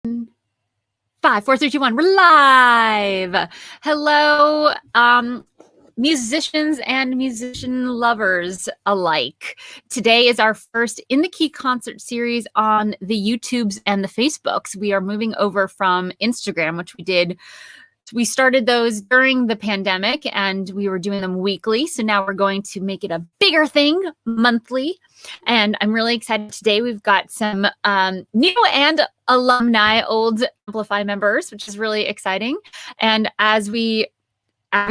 5, 4, 3, 2, 1. We're live. Hello, musicians and musician lovers alike. Today is our first In the Key concert series on the YouTubes and the Facebooks. We are moving over from Instagram, which we started those during the pandemic and we were doing them weekly. So now we're going to make it a bigger thing monthly. And I'm really excited today. We've got some new and alumni old Amplify members, which is really exciting. And as we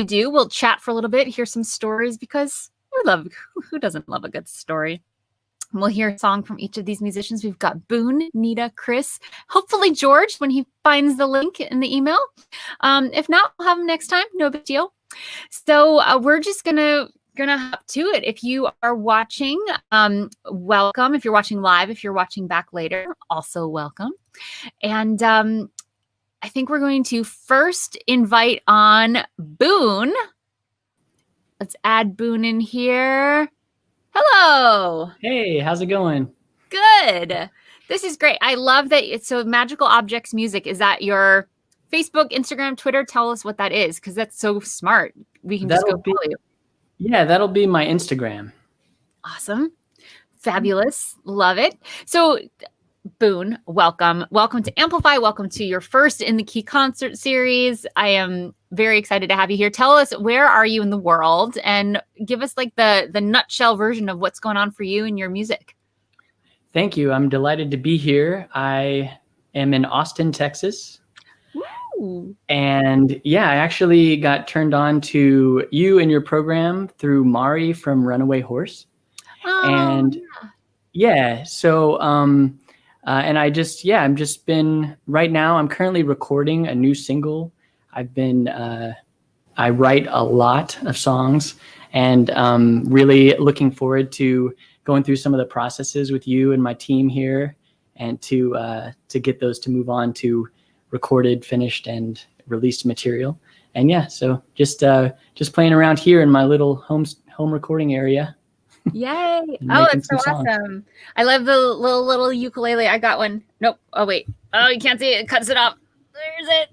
do, we'll chat for a little bit, hear some stories, because who doesn't love a good story? We'll hear a song from each of these musicians. We've got Boone, Nita, Chris, hopefully George when he finds the link in the email. If not, we'll have him next time. No big deal. So we're just gonna hop to it. If you are watching, welcome. If you're watching live, if you're watching back later, also welcome. And I think we're going to first invite on Boone. Let's add Boone in here. Hello. Hey, how's it going? Good. This is great. I love that. So Magical Objects Music, is that your Facebook, Instagram, Twitter? Tell us what that is, because that's so smart. We can just go follow you. Yeah, that'll be my Instagram. Awesome. Fabulous. Love it. So Boone, welcome. Welcome to Amplify. Welcome to your first In the Key concert series. I am very excited to have you here. Tell us, where are you in the world, and give us like the nutshell version of what's going on for you and your music. Thank you. I'm delighted to be here. I am in Austin, Texas. Ooh. And yeah, I actually got turned on to you and your program through Mari from Runaway Horse. Oh, and yeah, so and I'm just been, right now I'm currently recording a new single. I write a lot of songs, and really looking forward to going through some of the processes with you and my team here, and to get those to move on to recorded, finished, and released material. And yeah, so just playing around here in my little home recording area. Yay. Oh, that's so awesome. I love the little ukulele. I got one. Nope. Oh, wait. Oh, you can't see it. It cuts it off. There's it.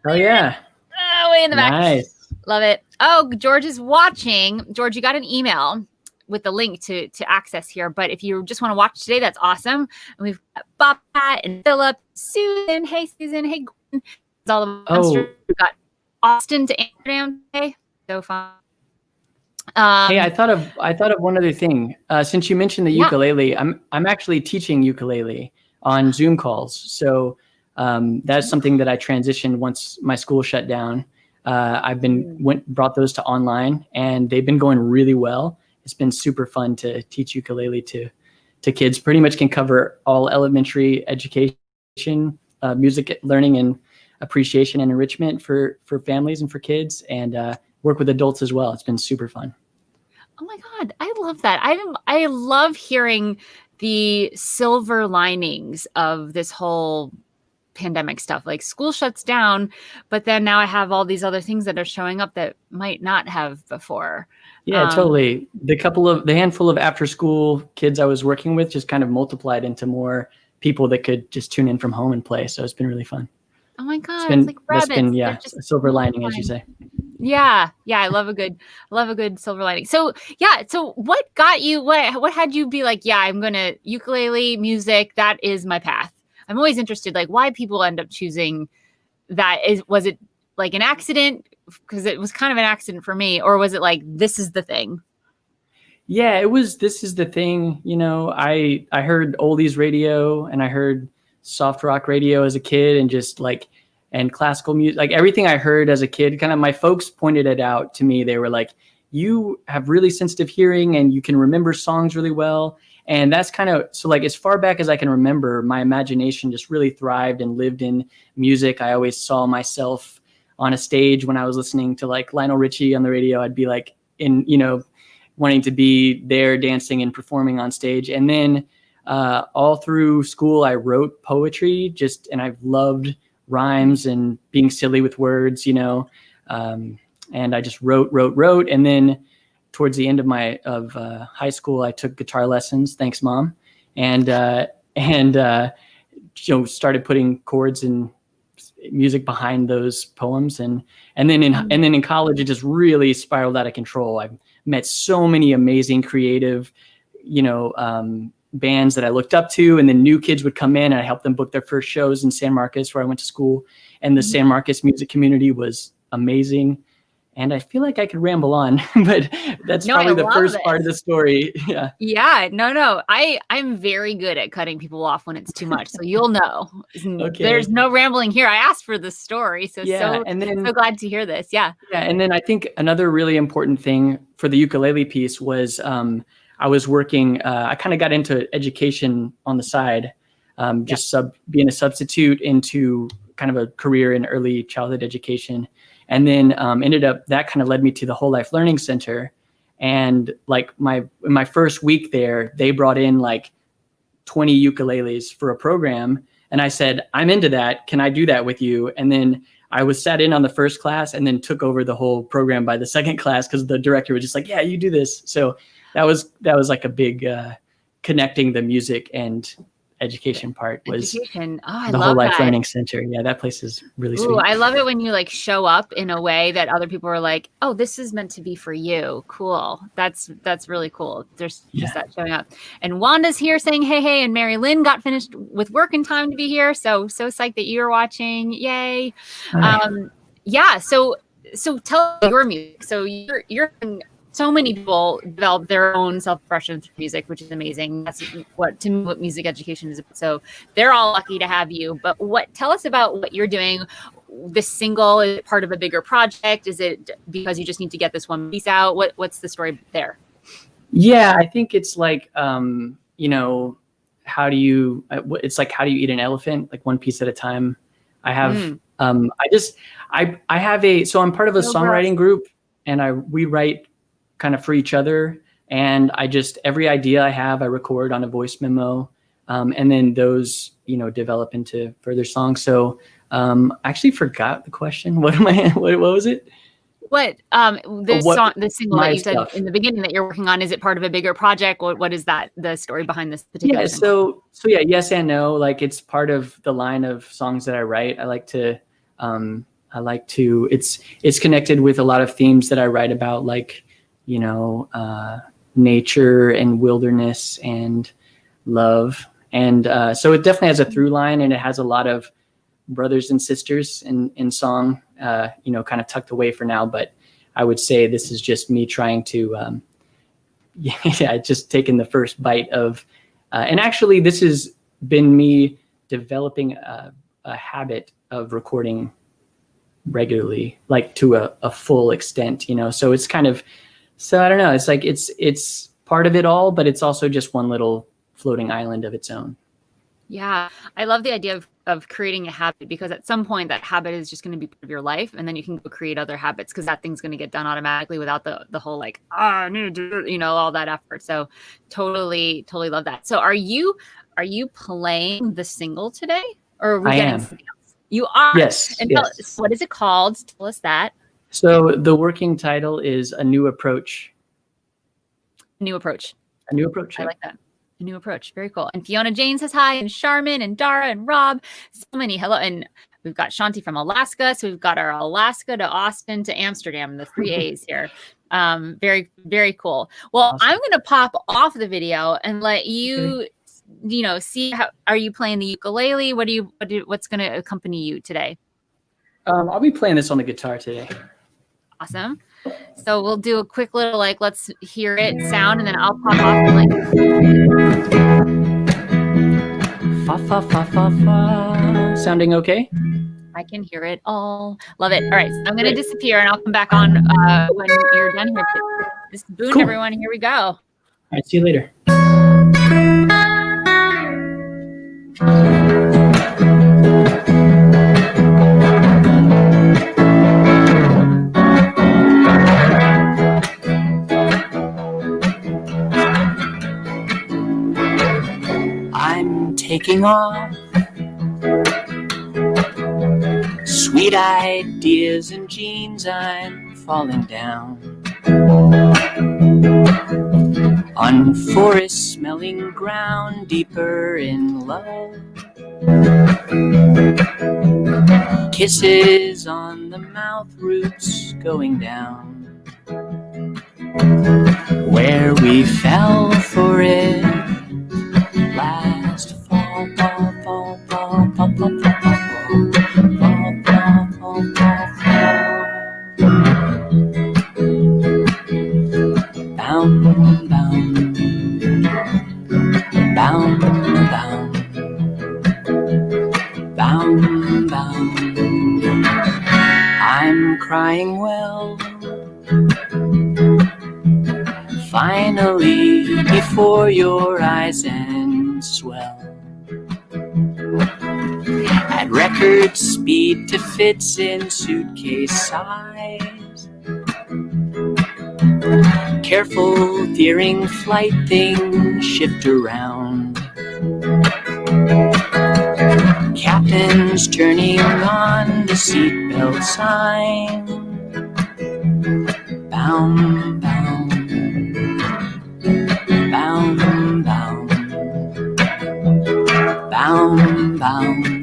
Oh, yeah. Oh, way in the back. Nice. Love it. Oh, George is watching. George, you got an email with the link to access here. But if you just want to watch today, that's awesome. And we've got Bob, Pat, and Philip, Susan. Hey, Susan. Hey, Gwen. It's all the monsters. We've got Austin to Amsterdam today. So fun. Hey, I thought of one other thing. Since you mentioned the ukulele, I'm actually teaching ukulele on Zoom calls. So that's something that I transitioned once my school shut down. I've brought those to online, and they've been going really well. It's been super fun to teach ukulele to kids. Pretty much can cover all elementary education, music learning and appreciation and enrichment for families and for kids, and work with adults as well. It's been super fun. Oh my God, I love that. I love hearing the silver linings of this whole pandemic stuff. Like, school shuts down, but then now I have all these other things that are showing up that might not have before. Yeah, totally. The handful of after school kids I was working with just kind of multiplied into more people that could just tune in from home and play. So it's been really fun. Oh my God, it's like rabbits. That's been, a silver lining, as you say. Yeah. I love a good silver lining. So what got you, what had you be like, yeah, I'm going to ukulele music. That is my path. I'm always interested, like, why people end up choosing that. Was it like an accident? Because it was kind of an accident for me, or was it like, this is the thing? Yeah, it was, this is the thing. You know, I heard oldies radio, and I heard soft rock radio as a kid, and just like, and classical music, like everything I heard as a kid, kind of my folks pointed it out to me. They were like, you have really sensitive hearing and you can remember songs really well. And that's kind of, so like as far back as I can remember, my imagination just really thrived and lived in music. I always saw myself on a stage when I was listening to like Lionel Richie on the radio. I'd be like wanting to be there dancing and performing on stage. And then all through school, I wrote poetry and I've loved rhymes and being silly with words, and I just wrote. And then towards the end of high school, I took guitar lessons. Thanks, Mom. And started putting chords and music behind those poems. And then in college, it just really spiraled out of control. I met so many amazing creative, bands that I looked up to, and then new kids would come in and I helped them book their first shows in San Marcos, where I went to school. And the San Marcos music community was amazing. And I feel like I could ramble on, but that's probably the first part of the story. Yeah. Yeah. No. I'm very good at cutting people off when it's too much. So you'll know. Okay. There's no rambling here. I asked for the story. So glad to hear this. Yeah. Yeah. And then I think another really important thing for the ukulele piece was I was working, I kind of got into education on the side, being a substitute into kind of a career in early childhood education. And then ended up, that kind of led me to the Whole Life Learning Center. And like in my first week there, they brought in like 20 ukuleles for a program. And I said, I'm into that. Can I do that with you? And then I was sat in on the first class and then took over the whole program by the second class, because the director was just like, yeah, you do this. So that was like a big connecting the music and education part was the Whole Life Learning Center. Yeah, that place is really sweet. I love it when you like show up in a way that other people are like, oh, this is meant to be for you. Cool. That's really cool. There's just that showing up. And Wanda's here saying hey, and Mary Lynn got finished with work in time to be here. So psyched that you're watching. Yay. So tell your music. So you're so many people develop their own self-expression through music, which is amazing. That's what music education is about. So they're all lucky to have you. But tell us about what you're doing. This single is part of a bigger project. Is it because you just need to get this one piece out? What's the story there? Yeah, I think it's like, how do you eat an elephant, like one piece at a time. I have, so I'm part of a songwriting group, and we write kind of for each other. And every idea I have, I record on a voice memo. And then those, develop into further songs. So I actually forgot the question. What was it? The single that you said in the beginning that you're working on, is it part of a bigger project? What is that, the story behind this particular single? So yes and no. Like, it's part of the line of songs that I write. It's connected with a lot of themes that I write about, like, nature and wilderness and love. And so it definitely has a through line, and it has a lot of brothers and sisters in song, kind of tucked away for now. But I would say this is just me trying to, just taking the first bite of, and actually this has been me developing a habit of recording regularly, like to a full extent, so it's kind of, so I don't know. It's like, it's part of it all, but it's also just one little floating island of its own. Yeah. I love the idea of creating a habit, because at some point that habit is just going to be part of your life. And then you can go create other habits, because that thing's going to get done automatically without the whole, like, I need to do, all that effort. So totally love that. So are you playing the single today, or are we getting something else? You are. Yes. And tell us, what is it called? Tell us that. So the working title is A New Approach. A New Approach. A New Approach. I like that. A New Approach. Very cool. And Fiona Jane says hi, and Charmin and Dara and Rob. So many hello. And we've got Shanti from Alaska. So we've got our Alaska to Austin to Amsterdam, the 3 A's here. Very, very cool. Well, awesome. I'm going to pop off the video and let you, see how, are you playing the ukulele? What's going to accompany you today? I'll be playing this on the guitar today. Awesome. So we'll do a quick little, let's hear it sound, and then I'll pop off and fa, fa, fa, fa, fa. Sounding okay? I can hear it all. Love it. All right. So I'm going to disappear, and I'll come back on when you're done here. This is Boone, cool. Everyone. Here we go. All right. See you later. Taking off sweet ideas and jeans, I'm falling down on forest smelling ground, deeper in love Kisses on the mouth, roots going down. Where we fell for it last fall, fall, fall, fall, fall, fall, fall, fall, fall, fall, fall, fall. Bound, bound, bound, bound, bound, bound. I'm crying well. Finally, before your eyes and swell at record speed to fits in suitcase size. Careful during flight, things shift around. Captain's turning on the seatbelt sign. Bound, bound, bound, bound, bound, bound.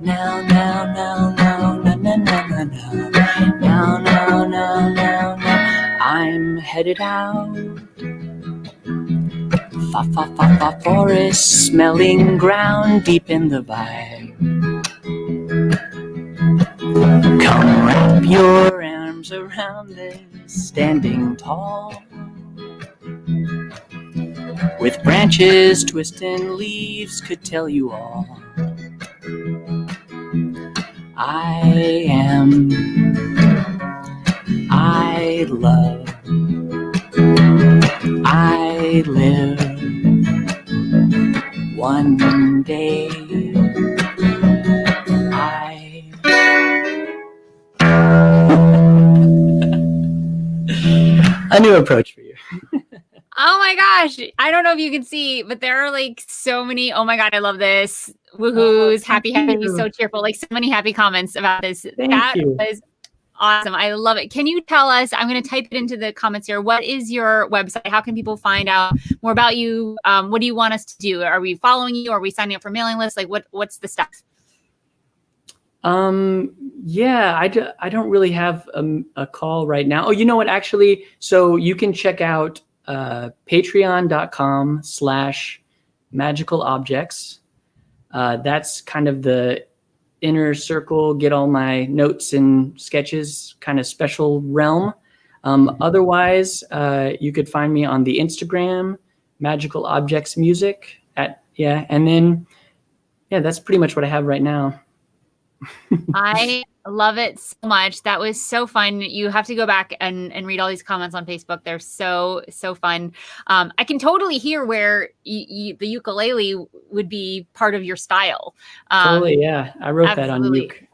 Now, now, now, now, now, now, now, now, now, now, now, now, now. I'm headed out. Fa, fa, fa, fa, forest, smelling ground, deep in the vibe. Come wrap your arms around this, standing tall, with branches twisting leaves could tell you all. I am, I love, I live. One day a new approach for you. Oh my gosh. I don't know if you can see, but there are like so many. Oh my God, I love this. Woohoos, happy, so cheerful. Like so many happy comments about this. Thank you. Was awesome. I love it. Can you tell us, I'm going to type it into the comments here. What is your website? How can people find out more about you? What do you want us to do? Are we following you? Are we signing up for mailing lists? Like what's the stuff? Yeah, I don't really have a call right now. Oh, you know what? Actually, so you can check out patreon.com/magicalobjects. That's kind of the inner circle, get all my notes and sketches kind of special realm. Otherwise, you could find me on the Instagram, Magical Objects Music and then, yeah, that's pretty much what I have right now. I love it so much. That was so fun. You have to go back and read all these comments on Facebook. They're so fun. I can totally hear where the ukulele would be part of your style. Totally, yeah. I wrote absolutely. That on uke.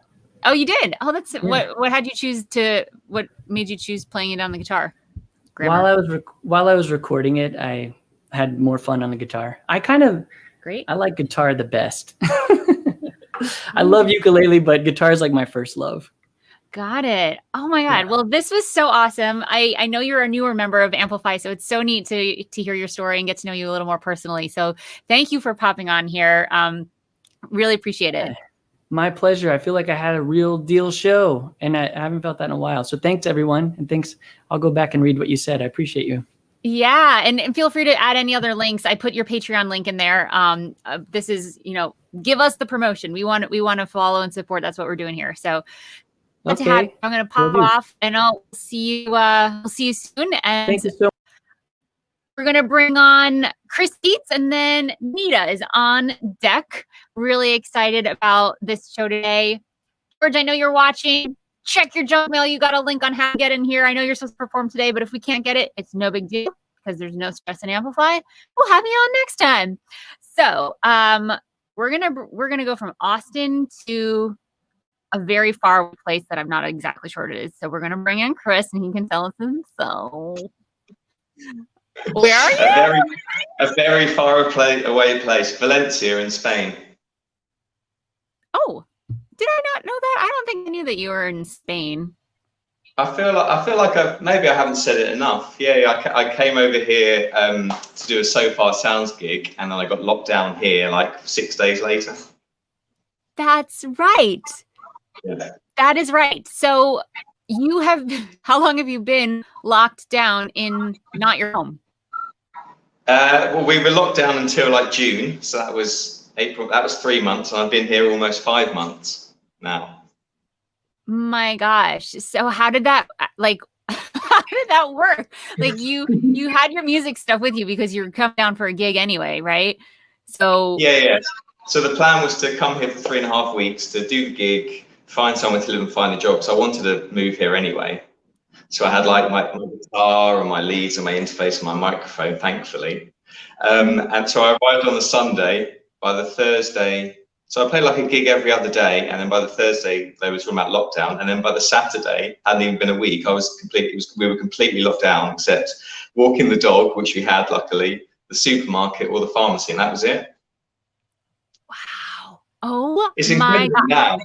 Oh, you did? Oh, that's yeah. What had you choose what made you choose playing it on the guitar? Grammar. While I was recording it, I had more fun on the guitar. Great. I like guitar the best. I love ukulele, but guitar is like my first love. Got it. Oh my God. Yeah. Well, this was so awesome. I know you're a newer member of Amplify, so it's so neat to hear your story and get to know you a little more personally. So thank you for popping on here. Really appreciate it. My pleasure. I feel like I had a real deal show and I haven't felt that in a while. So thanks everyone. And thanks. I'll go back and read what you said. I appreciate you. Yeah. And feel free to add any other links. I put your Patreon link in there. This is, give us the promotion. We want to follow and support. That's what we're doing here. So okay. I'm going to pop off and I'll see you soon. And thank you so much. We're going to bring on KEATS and then Nita is on deck. Really excited about this show today. George, I know you're watching. Check your junk mail. You got a link on how to get in here. I know you're supposed to perform today, but if we can't get it, it's no big deal because there's no stress in Amplify. We'll have you on next time. So we're gonna go from Austin to a very far away place that I'm not exactly sure what it is. So we're gonna bring in Chris and he can tell us himself. Where are you? A very far away place, Valencia in Spain. Oh, did I not know that? I don't think I knew that you were in Spain. I feel like maybe I haven't said it enough. Yeah, I came over here to do a So Far Sounds gig, and then I got locked down here like 6 days later. That's right. Yeah. That is right. So you have, how long have you been locked down in not your home? Well, we were locked down until like June, so that was April. That was 3 months, and I've been here almost 5 months now. My gosh. So how did that how did that work? Like you had your music stuff with you because you were coming down for a gig anyway, right? So yeah. So the plan was to come here for 3.5 weeks to do the gig, find somewhere to live and find a job. So I wanted to move here anyway. So I had like my guitar and my leads and my interface and my microphone, thankfully. And so I arrived on the Sunday. By the Thursday, so I played like a gig every other day, and then by the Thursday they was talking about lockdown, and then by the Saturday, hadn't even been a week, we were completely locked down except walking the dog, which we had luckily, the supermarket or the pharmacy, and that was it. Wow. Oh, it's my incredible now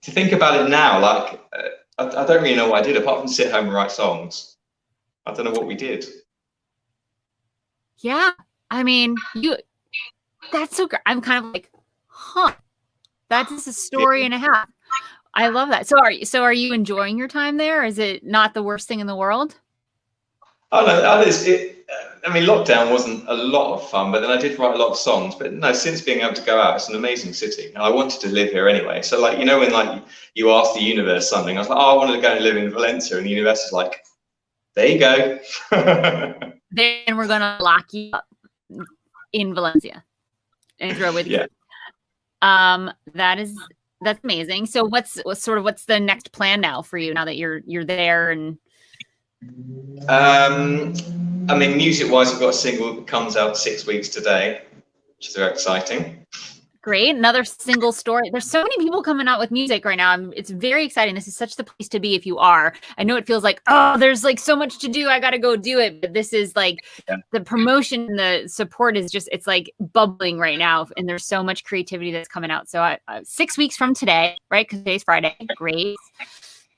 to think about it now. Like I don't really know what I did apart from sit home and write songs. I don't know what we did. Yeah, I mean, that's so great. I'm kind of like, huh, that's a story and a half. I love that. So are you enjoying your time there? Is it not the worst thing in the world? Oh no, I mean, lockdown wasn't a lot of fun, but then I did write a lot of songs. But no, since being able to go out, it's an amazing city, and I wanted to live here anyway. So like, you know, when like you ask the universe something, I was like, oh, I wanted to go and live in Valencia, and the universe is like, there you go. Then we're gonna lock you up in Valencia and throw with you. That's amazing. So what's the next plan now for you now that you're there? And I mean, music-wise, I've got a single that comes out 6 weeks today, which is very exciting. Great. Another single story. There's so many people coming out with music right now. It's very exciting. This is such the place to be if you are. I know it feels like, oh, there's like so much to do. I got to go do it. But this is like the promotion and the support is just, it's like bubbling right now. And there's so much creativity that's coming out. So 6 weeks from today, right? Because today's Friday. Great.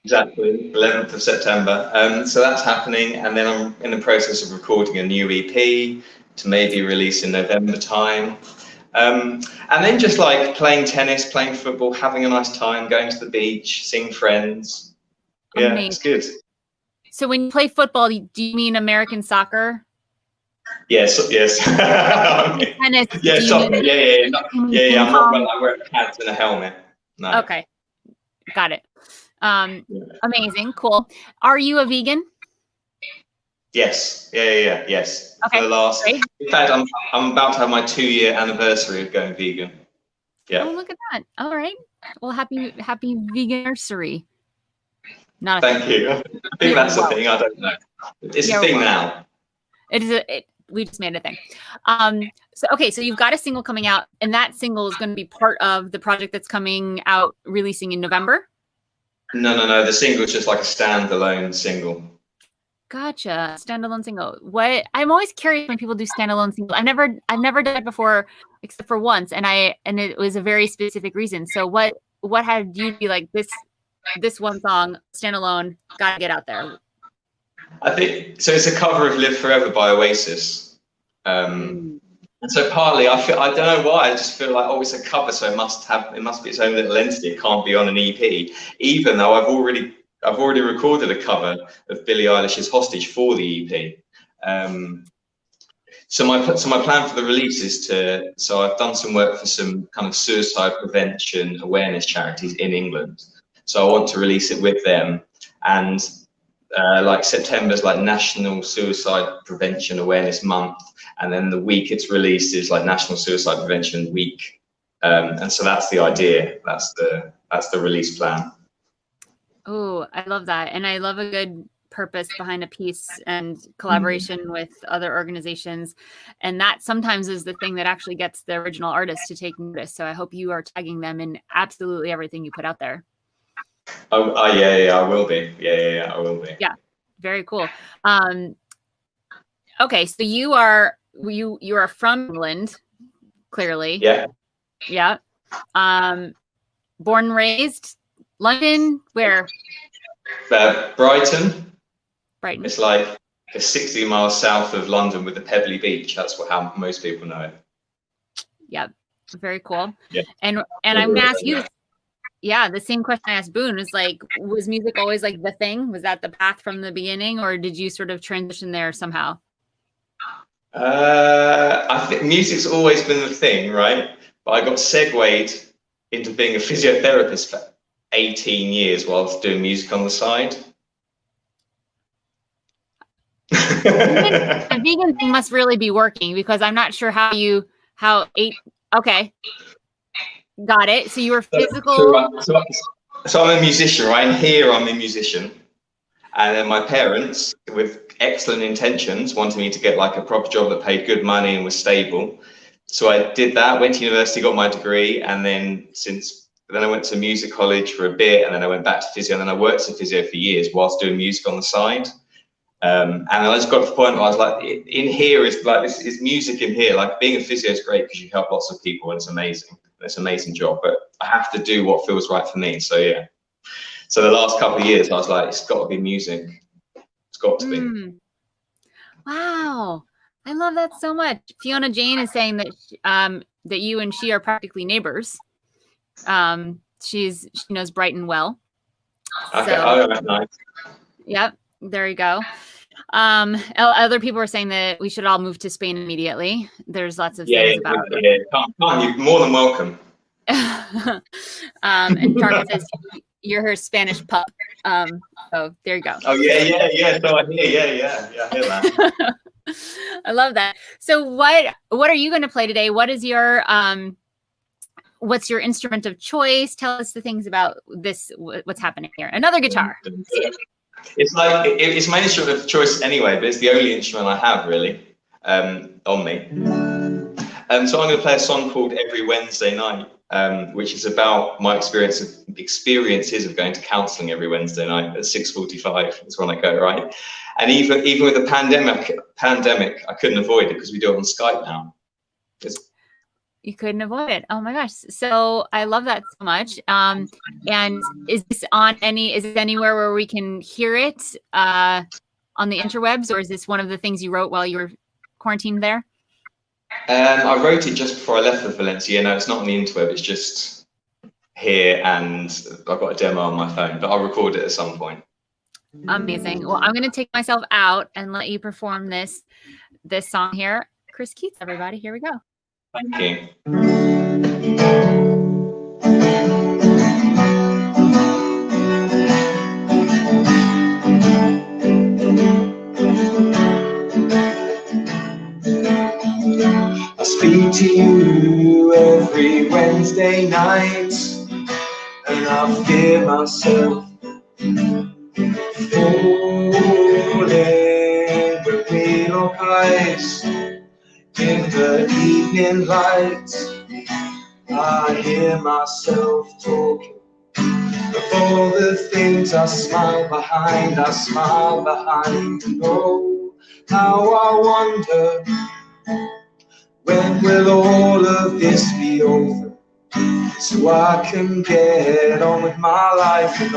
Exactly, 11th of September. So that's happening. And then I'm in the process of recording a new EP to maybe release in November time. And then just like playing tennis, playing football, having a nice time, going to the beach, seeing friends. Yeah, amazing. It's good. So when you play football, do you mean American soccer? Yes. Tennis. Yeah, soccer. Yeah. I'm not when I wear pads and a helmet. No. Okay, got it. Amazing, cool. Are you a vegan? Yes. Yes. Okay. For the last, great. In fact, I'm about to have my 2-year anniversary of going vegan. Yeah. Oh, look at that. All right. Well, happy vegan-versary. Thank you. I think that's a thing. I don't know. It's a thing now. It is. We just made a thing. So you've got a single coming out, and that single is going to be part of the project that's coming out, releasing in November. No. The single is just like a standalone single. Gotcha. Standalone single. What? I'm always curious when people do standalone singles. I've never done it before, except for once, and it was a very specific reason. So what had you be like this one song standalone? Gotta get out there. I think so. It's a cover of "Live Forever" by Oasis. And so partly I don't know why, I just feel like, oh, it's a cover, so it must be its own little entity. It can't be on an EP, even though I've already recorded a cover of Billie Eilish's "Hostage" for the EP. So my plan for the release is so I've done some work for some kind of suicide prevention awareness charities in England. So I want to release it with them, and like September's like National Suicide Prevention Awareness Month, and then the week it's released is like National Suicide Prevention Week, and so that's the idea. That's the release plan. Oh, I love that, and I love a good purpose behind a piece and collaboration with other organizations, and that sometimes is the thing that actually gets the original artist to take notice. So I hope you are tagging them in absolutely everything you put out there. Oh yeah, I will be. Yeah, I will be. Yeah, very cool. Okay, so you are from England, clearly. Yeah. Born and raised London, where? Brighton. Brighton. It's like 60 miles south of London with the Pebbly Beach. That's how most people know it. Yep. Very cool. Yeah. And I'm gonna ask you, the same question I asked Boone is like, was music always like the thing? Was that the path from the beginning, or did you sort of transition there somehow? I think music's always been the thing, right? But I got segued into being a physiotherapist for 18 years whilst doing music on the side. The vegan thing must really be working, because I'm not sure okay. Got it. So you were physical. So I'm a musician, right? Here I'm a musician. And then my parents, with excellent intentions, wanted me to get like a proper job that paid good money and was stable. So I did that, went to university, got my degree, and then I went to music college for a bit, and then I went back to physio, and then I worked in physio for years whilst doing music on the side. And I just got to the point where I was like, in here is like, this is music in here. Like being a physio is great because you help lots of people and it's amazing. It's an amazing job, but I have to do what feels right for me. So yeah. So the last couple of years, I was like, it's got to be music. It's got to be. Wow. I love that so much. Fiona Jane is saying that that you and she are practically neighbors. She knows Brighton well. Okay. Oh, that's nice. Yep. There you go. Other people are saying that we should all move to Spain immediately. There's lots of things about it. Yeah. Come, you're more than welcome. And Charlie says you're her Spanish pup. So there you go. Oh yeah. So I hear, I hear that. I love that. So what are you going to play today? What is your what's your instrument of choice? Tell us the things about this. What's happening here? Another guitar. It's like it's my instrument of choice anyway, but it's the only instrument I have really on me. So I'm going to play a song called Every Wednesday Night, which is about my experiences of going to counselling every Wednesday night at 6:45 is when I go, right? And even with the pandemic, I couldn't avoid it because we do it on Skype now. You couldn't avoid it. Oh my gosh. So I love that so much. And is this anywhere where we can hear it on the interwebs, or is this one of the things you wrote while you were quarantined there? I wrote it just before I left for Valencia. No, it's not on the interweb. It's just here, and I've got a demo on my phone, but I'll record it at some point. Amazing. Well, I'm going to take myself out and let you perform this song here. Chris Keats, everybody. Here we go. Thank you. I speak to you every Wednesday night, and I fear myself falling when we lock eyes. In the evening light, I hear myself talking of all the things I smile behind. And oh, how I wonder, when will all of this be over, so I can get on with my life. And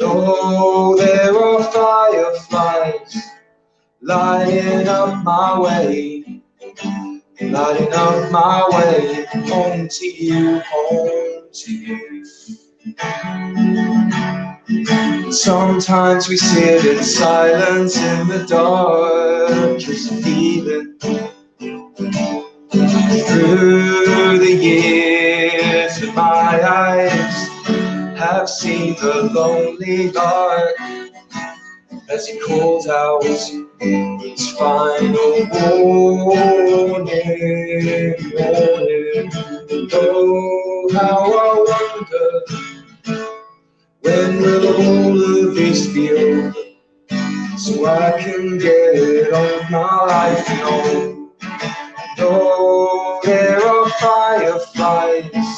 oh, there are fireflies lighting up my way, home to you, Sometimes we sit in silence in the dark, just feeling through the years. And my eyes have seen the lonely dark as he calls out its final warning. Oh, how I wonder, when will all of this be over, so I can get on with my life. No, there are fireflies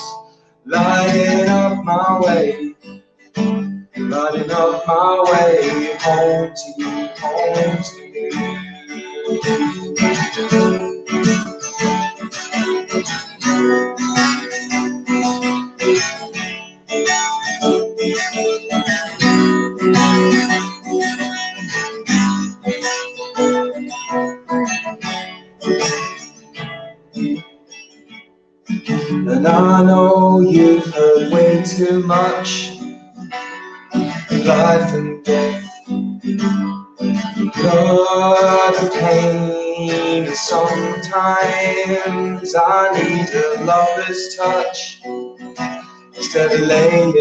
lighting up my way, home to you, I know you've heard way too much, life and death, blood and pain, and sometimes I need a lover's touch instead of laying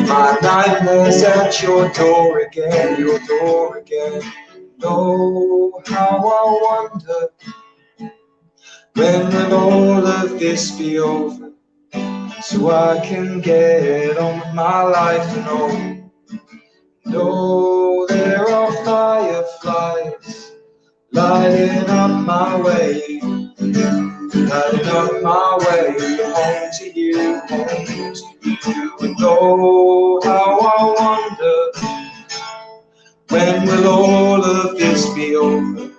my nightmares at your door again, your door again. Oh, how I wonder, when will all of this be over, so I can get on with my life and all. No, there are fireflies lighting up my way, lighting up my way home to you, home to you. And oh, how I wonder, when will all of this be over,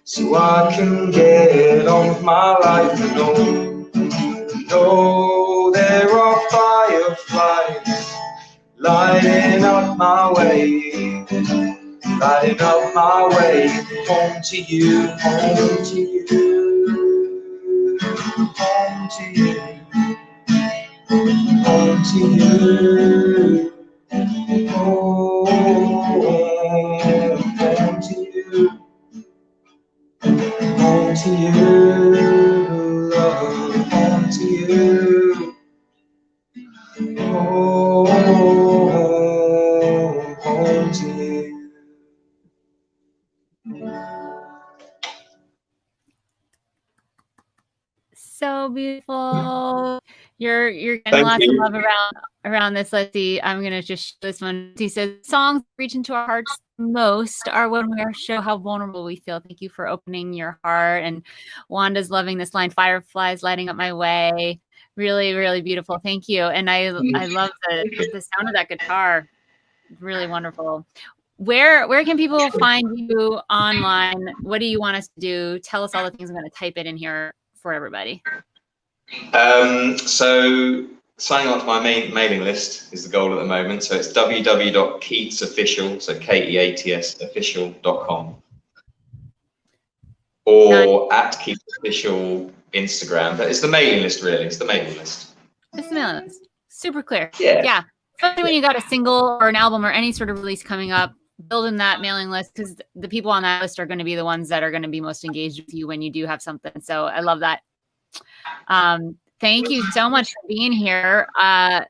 so I can get on with my life and all. No, there are fireflies lighting up my way, lighting up my way home to you, home to you, home to you, home to you. Oh, home to you, home to you, love, home to you. Oh, home to you. So beautiful. You're getting Thank lots you. of love around this. Let's see. I'm gonna just show this one. He says songs reach into our hearts most are when we show how vulnerable we feel. Thank you for opening your heart. And Wanda's loving this line, fireflies lighting up my way. Really, really beautiful. Thank you. And I love the sound of that guitar. Really wonderful. Where can people find you online? What do you want us to do? Tell us all the things. I'm going to type it in here for everybody. So signing up to my mailing list is the goal at the moment. So it's www.keatsofficial, so KEATS official.com, or at Keats Official Instagram. But it's the mailing list, really. It's the mailing list. It's the mailing list. Super clear. Yeah. Yeah. Especially when you got a single or an album or any sort of release coming up, building that mailing list, because the people on that list are going to be the ones that are going to be most engaged with you when you do have something. So I love that. Thank you so much for being here on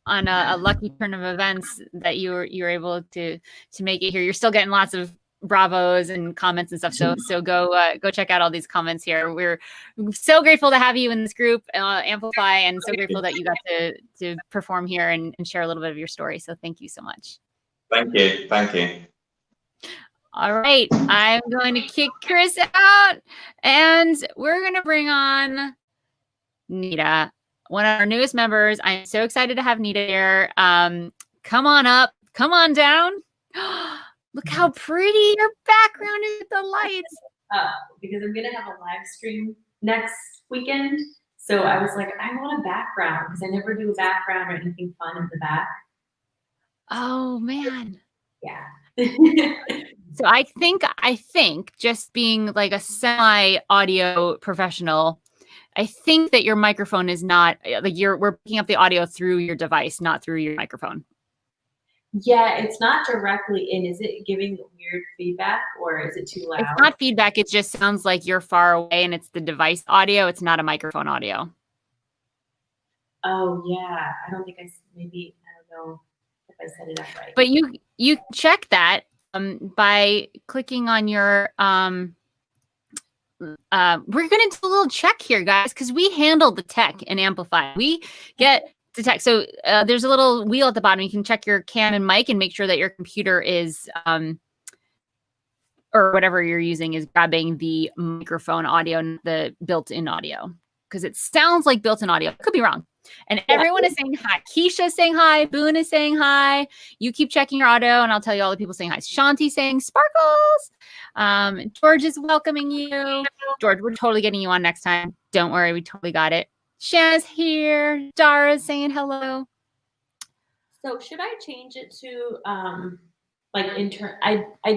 a lucky turn of events that you were able to make it here. You're still getting lots of bravos and comments and stuff. So go check out all these comments here. We're so grateful to have you in this group, Amplify, and so grateful that you got to perform here and share a little bit of your story. So thank you so much. Thank you. Thank you. All right. I'm going to kick Chris out, and we're going to bring on Nita, one of our newest members. I'm so excited to have Nita here. Come on up. Come on down. Look how pretty your background is with the lights. Because I'm going to have a live stream next weekend. So I was like, I want a background because I never do a background or anything fun in the back. Oh, man. Yeah. So I think just being like a semi-audio professional, I think that your microphone is not like we're picking up the audio through your device, not through your microphone. Yeah, it's not directly in. Is it giving weird feedback or is it too loud? It's not feedback. It just sounds like you're far away and it's the device audio. It's not a microphone audio. Oh, yeah. I don't know if I set it up right. But you check that by clicking on your we're going to do a little check here, guys, because we handle the tech and Amplify. We get the tech. So there's a little wheel at the bottom. You can check your cam and mic and make sure that your computer is or whatever you're using is grabbing the microphone audio and the built-in audio, because it sounds like built-in audio. Could be wrong. And everyone is saying hi. Keisha's saying hi. Boone is saying hi. You keep checking your audio, and I'll tell you all the people saying hi. Shanti's saying sparkles. George is welcoming you. George, we're totally getting you on next time. Don't worry, we totally got it. Shanna's here. Dara's saying hello. So should I change it to I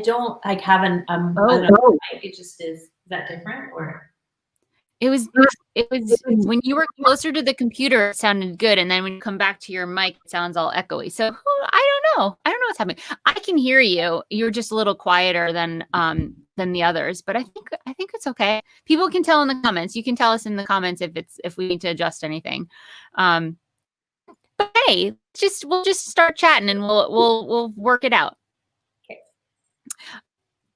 don't like have an mic. It just is that different or? It was when you were closer to the computer, it sounded good, and then when you come back to your mic, it sounds all echoey. So I don't know. I don't know what's happening. I can hear you. You're just a little quieter than the others, but I think it's okay. People can tell in the comments. You can tell us in the comments if we need to adjust anything. But hey, we'll just start chatting and we'll work it out. Okay.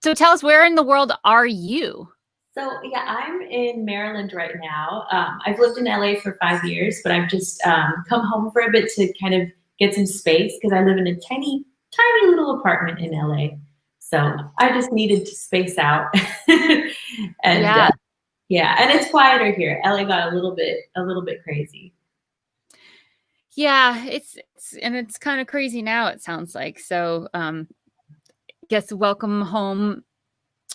So tell us, where in the world are you? So yeah, I'm in Maryland right now. I've lived in LA for 5 years, but I've just come home for a bit to kind of get some space because I live in a tiny little apartment in LA. So I just needed to space out. And and it's quieter here. LA got a little bit crazy. Yeah, it's kind of crazy now, it sounds like. So guess welcome home.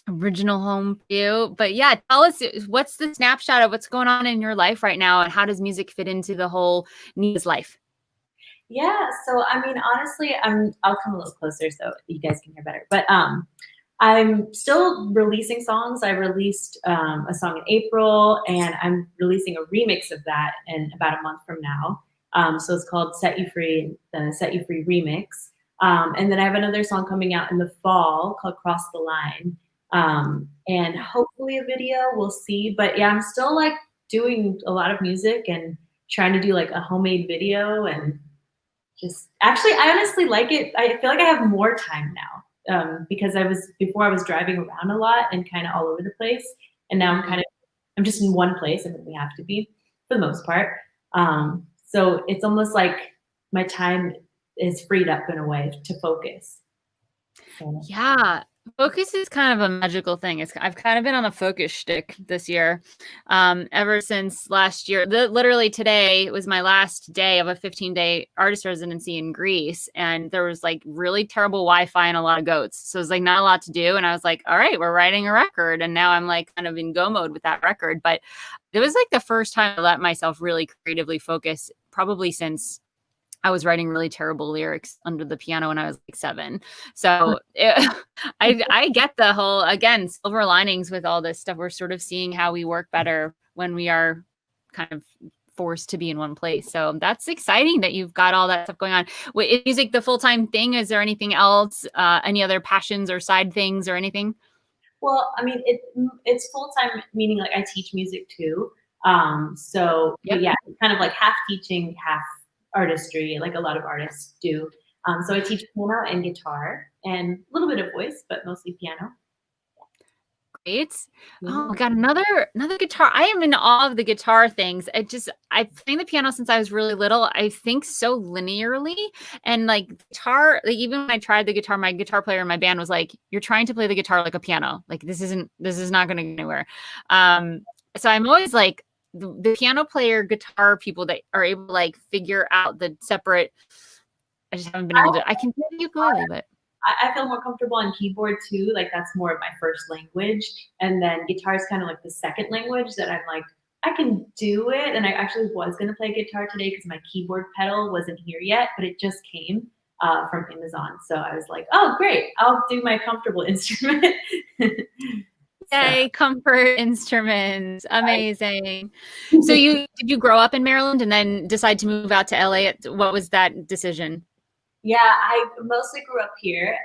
Original home for you. But yeah, tell us, what's the snapshot of what's going on in your life right now, and how does music fit into the whole Nita's life? Yeah, so I mean, honestly, I'll come a little closer so you guys can hear better. But I'm still releasing songs. I released a song in April, and I'm releasing a remix of that in about a month from now. So it's called Set You Free, the Set You Free remix. And then I have another song coming out in the fall called Cross the Line. And hopefully a video, we'll see. But yeah, I'm still like doing a lot of music and trying to do like a homemade video, and just actually, I honestly like it. I feel like I have more time now because before I was driving around a lot and kind of all over the place. And now I'm just in one place, and we have to be for the most part. So it's almost like my time is freed up in a way to focus. So. Yeah. Focus is kind of a magical thing. I've kind of been on a focus shtick this year, ever since last year. Literally today was my last day of a 15-day artist residency in Greece, and there was like really terrible Wi-Fi and a lot of goats. So it was like not a lot to do, and I was like, all right, we're writing a record, and now I'm like kind of in go mode with that record. But it was like the first time I let myself really creatively focus, probably since I was writing really terrible lyrics under the piano when I was like 7. So I get the whole, again, silver linings with all this stuff. We're sort of seeing how we work better when we are kind of forced to be in one place. So that's exciting that you've got all that stuff going on. Is music the full-time thing? Is there anything else, any other passions or side things or anything? Well, I mean, it's full-time, meaning like I teach music too. So yeah, kind of like half teaching, half artistry, like a lot of artists do. So I teach piano and guitar and a little bit of voice, but mostly piano. Great. Oh, we got another guitar. I am in awe of the guitar things. I've played the piano since I was really little. I think so linearly, and like guitar, like even when I tried the guitar, my guitar player in my band was like, "You're trying to play the guitar like a piano. Like this is not going to get anywhere." So I'm always like, the piano player, guitar people that are able to like figure out the separate. I just haven't been able to. I can play the ukulele, but I feel more comfortable on keyboard too. Like that's more of my first language, and then guitar is kind of like the second language that I'm like, I can do it. And I actually was gonna play guitar today because my keyboard pedal wasn't here yet, but it just came from Amazon. So I was like, oh great, I'll do my comfortable instrument. Yay, comfort instruments. Amazing. So did you grow up in Maryland and then decide to move out to LA? What was that decision? Yeah, I mostly grew up here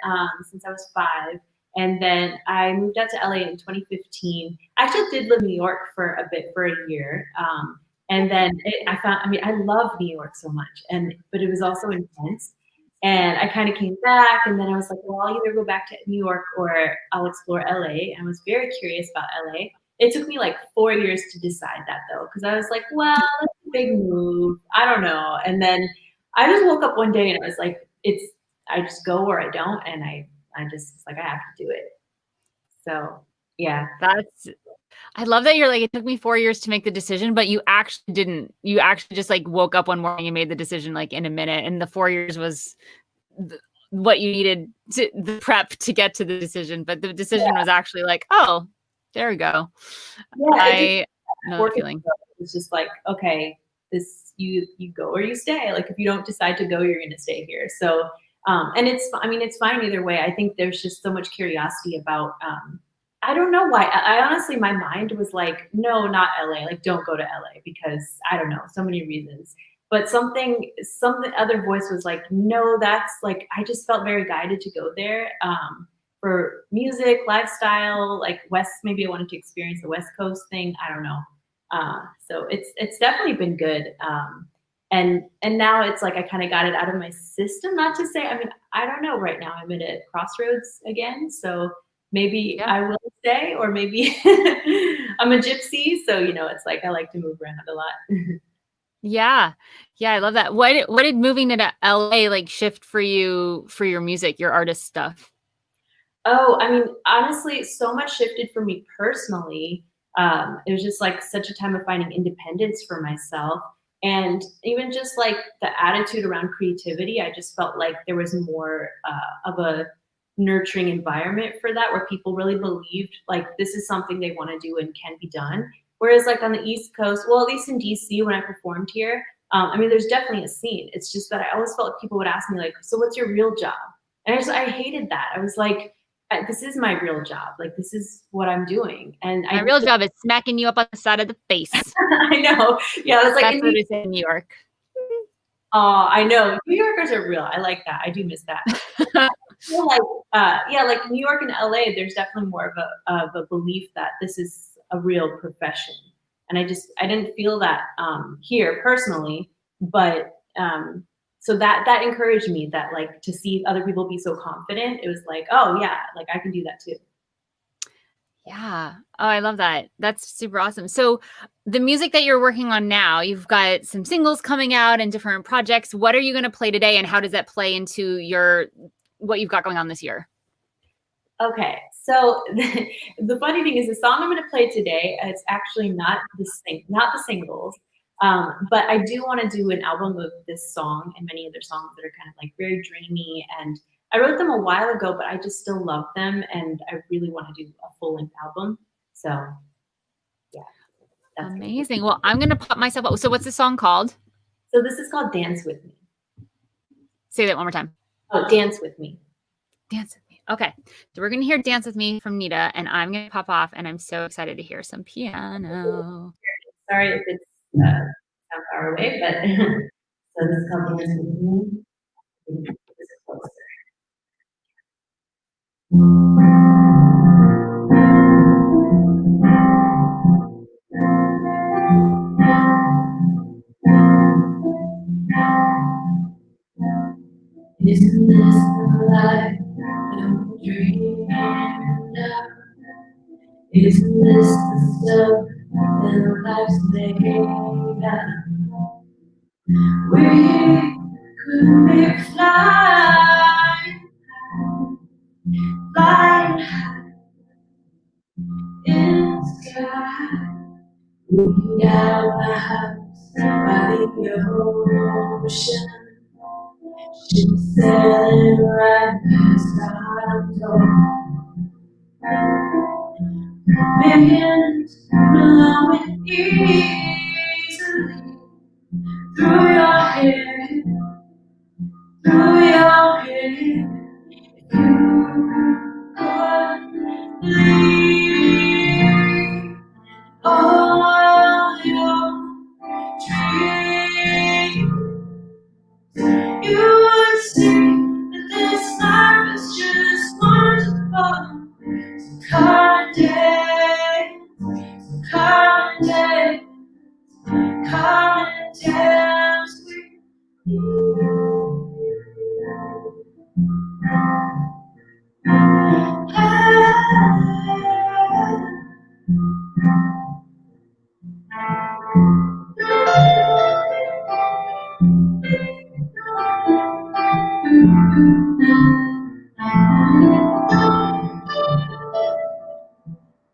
since I was 5. And then I moved out to LA in 2015. I actually did live in New York for a bit, for a year. And then I love New York so much, but it was also intense. And I kind of came back, and then I was like, well, I'll either go back to New York or I'll explore LA. And I was very curious about LA. It took me like 4 years to decide that though, because I was like, well, that's a big move. I don't know. And then I just woke up one day and I was like, I just go or I don't. And I just like, I have to do it. So yeah. I love that you're like, it took me 4 years to make the decision, but you actually didn't. You actually just like woke up one morning and made the decision like in a minute. And the 4 years was what you needed the prep to get to the decision. But the decision was actually like, oh, there we go. Yeah, I know the feeling. It's just like, okay, you go or you stay. Like if you don't decide to go, you're going to stay here. So, and it's fine either way. I think there's just so much curiosity about, I don't know why. I honestly, my mind was like, no, not LA. Like, don't go to LA because I don't know, so many reasons. But something other voice was like, no, that's like, I just felt very guided to go there for music, lifestyle, like West. Maybe I wanted to experience the West Coast thing. I don't know. So it's definitely been good. And now it's like I kind of got it out of my system. Not to say, I mean, I don't know. Right now, I'm at a crossroads again. So maybe I will stay, or maybe I'm a gypsy. So it's like I like to move around a lot. Yeah, I love that. What did moving to LA like shift for you for your music, your artist stuff? Oh, I mean, honestly, so much shifted for me personally. It was just like such a time of finding independence for myself. And even just like the attitude around creativity, I just felt like there was more of a nurturing environment for that, where people really believed like this is something they want to do and can be done. Whereas like on the East Coast, well, at least in DC when I performed here, I mean, there's definitely a scene. It's just that I always felt like people would ask me like, so what's your real job? And I hated that. I was like, this is my real job. Like, this is what I'm doing. And My real job is smacking you up on the side of the face. I know. Yeah, it's like that's what it is in New York. Oh, I know. New Yorkers are real. I like that. I do miss that. I feel like, like New York and LA, there's definitely more of a belief that this is a real profession. And I didn't feel that here personally, but so that encouraged me, that like to see other people be so confident. It was like, oh yeah, like I can do that too. Yeah. Oh, I love that. That's super awesome. So the music that you're working on now, you've got some singles coming out and different projects. What are you going to play today, and how does that play into what you've got going on this year? Okay, so the funny thing is, the song I'm going to play today, it's actually not the singles, but I do want to do an album of this song and many other songs that are kind of like very dreamy, and I wrote them a while ago, but I just still love them, and I really want to do a full-length album. So, yeah. That's amazing. Well, I'm going to pop myself up. So what's the song called? So this is called Dance With Me. Say that one more time. Oh, Dance With Me. Dance With Me. Okay. So we're going to hear Dance With Me from Nita, and I'm going to pop off, and I'm so excited to hear some piano. Sorry if it's sound far away, but so this is called Dance With Me. This is closer. Isn't this the life I'm dreaming of? Isn't this the stuff that life's made of? We could be flying high in the sky. We have a house by the ocean. She's sailing right past our door. Millions flowing easily through your hair, through your hair. If you could leave all your dreams, you would see that this life is just wonderful. So come and dance, so come and dance, come and dance with me.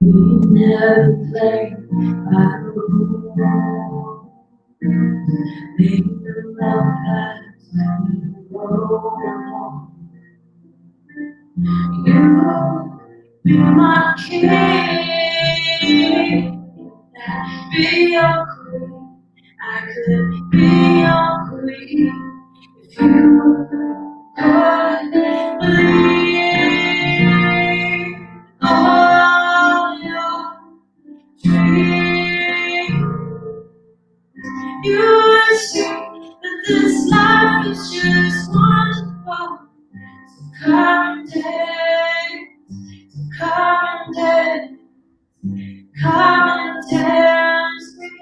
We never play by the rules. Make the love pass and roll along. You be my king, be your queen. I could be your queen if you could believe. Oh, You will see that this life is just wonderful. So come and dance, come and dance, come and dance with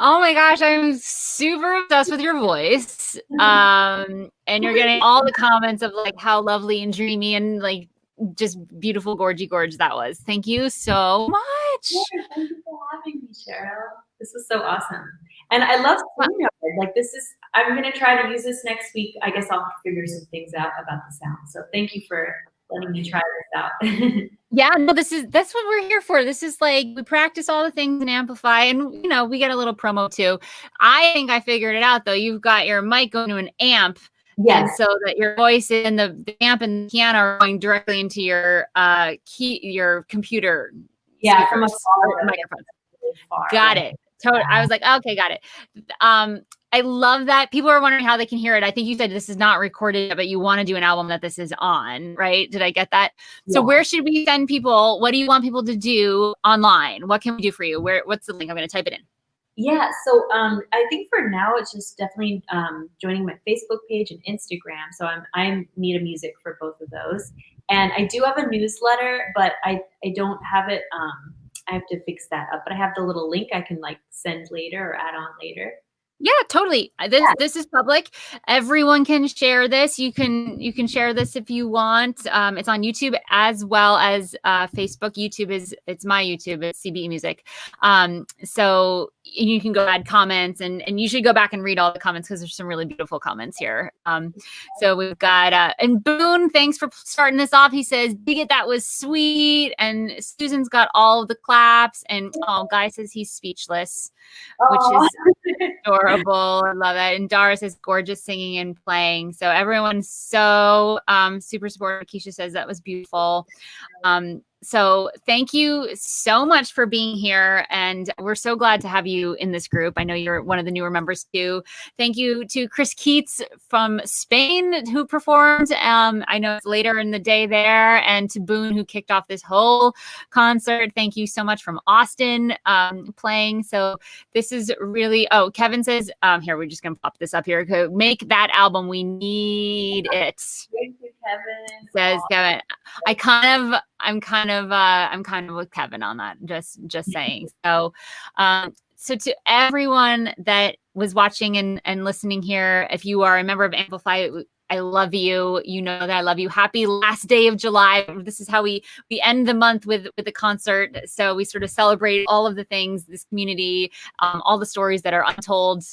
Oh my gosh, I'm super obsessed with your voice. And you're getting all the comments of like how lovely and dreamy and like just beautiful, gorge that was. Thank you so much. Yeah, thank you for having me, Cheryl. This is so awesome. And I love StreamYard. Like this is, I'm gonna try to use this next week. I guess I'll figure some things out about the sound. So thank you for letting me try this out. Yeah, no, that's what we're here for. This is like we practice all the things and amplify, and you know, we get a little promo too. I think I figured it out though. You've got your mic going to an amp. Yes. And so that your voice and the amp and the piano are going directly into your your computer. Yeah, from a microphone. Really far. Got it. Totally. I was like, okay, got it. I love that. People are wondering how they can hear it. I think you said this is not recorded yet, but you want to do an album that this is on, right? Did I get that? Yeah. So where should we send people? What do you want people to do online? What can we do for you? What's the link? I'm going to type it in. Yeah, so I think for now it's just definitely joining my Facebook page and Instagram. So I'm Nita Music for both of those, and I do have a newsletter, but I don't have it. I have to fix that up, but I have the little link I can like send later or add on later. Yeah, totally. This is public. Everyone can share this. You can share this if you want. It's on YouTube as well as Facebook. It's my YouTube. It's CBE Music. So you can go add comments and you should go back and read all the comments because there's some really beautiful comments here. So we've got and Boone, thanks for starting this off. He says, "Dig it, that was sweet." And Susan's got all of the claps. And Guy says he's speechless, which is adorable. I love it. And Dara says gorgeous singing and playing. So everyone's so super supportive. Keisha says that was beautiful. So thank you so much for being here. And we're so glad to have you in this group. I know you're one of the newer members too. Thank you to Chris KEATS from Spain who performed. I know it's later in the day there. And to Boone who kicked off this whole concert. Thank you so much from Austin playing. So this is really, Kevin says, here, we're just going to pop this up here. Make that album. We need it. Thank you, Kevin. Says Kevin. I'm kind of with Kevin on that. Just saying. So, so to everyone that was watching and listening here, if you are a member of Amplify, I love you. You know that I love you. Happy last day of July. This is how we end the month with the concert. So we sort of celebrate all of the things, this community, all the stories that are untold.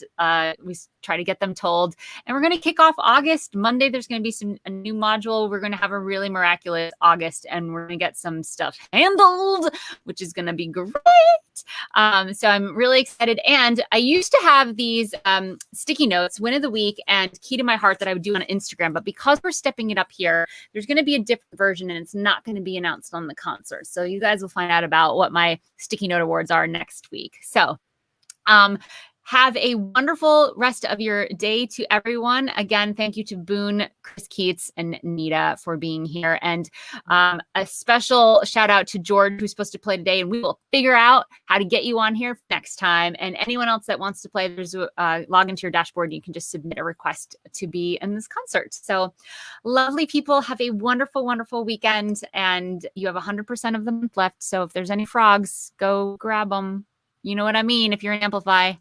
We try to get them told. And we're going to kick off August. Monday, there's going to be a new module. We're going to have a really miraculous August, and we're going to get some stuff handled, which is going to be great. So I'm really excited. And I used to have these sticky notes, win of the week and key to my heart that I would do on Instagram. But because we're stepping it up here, there's going to be a different version and it's not going to be announced on the concert. So you guys will find out about what my sticky note awards are next week. So have a wonderful rest of your day to everyone. Again, thank you to Boone, Chris KEATS, and Nita for being here. And a special shout out to George, who's supposed to play today. And we will figure out how to get you on here next time. And anyone else that wants to play, there's log into your dashboard. You can just submit a request to be in this concert. So lovely people, have a wonderful, wonderful weekend. And you have 100% of the month left. So if there's any frogs, go grab them. You know what I mean if you're an Amplify.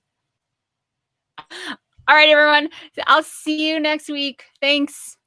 All right, everyone. I'll see you next week. Thanks.